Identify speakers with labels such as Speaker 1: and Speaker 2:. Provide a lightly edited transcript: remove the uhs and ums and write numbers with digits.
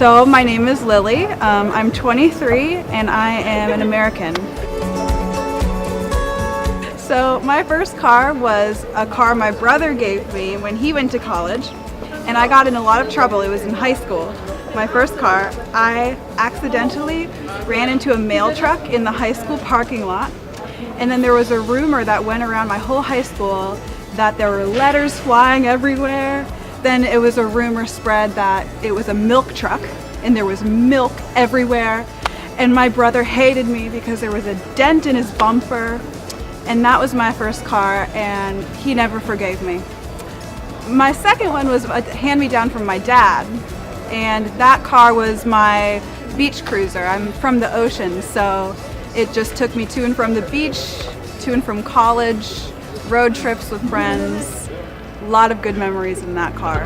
Speaker 1: So my name is Lily. I'm 23 and I am an American. So my first car was a car my brother gave me when he went to college, and I got in a lot of trouble. It was in high school. My first car, I accidentally ran into a mail truck in the high school parking lot, and then there was a rumor that went around my whole high school that there were letters flying everywhere. Then it was a rumor spread that it was a milk truck and there was milk everywhere, and my brother hated me because there was a dent in his bumper. And that was my first car, and he never forgave me. My second one was a hand-me-down from my dad, and that car was my beach cruiser. I'm from the ocean, so it just took me to and from the beach, to and from college, road trips with friends. A lot of good memories in that car.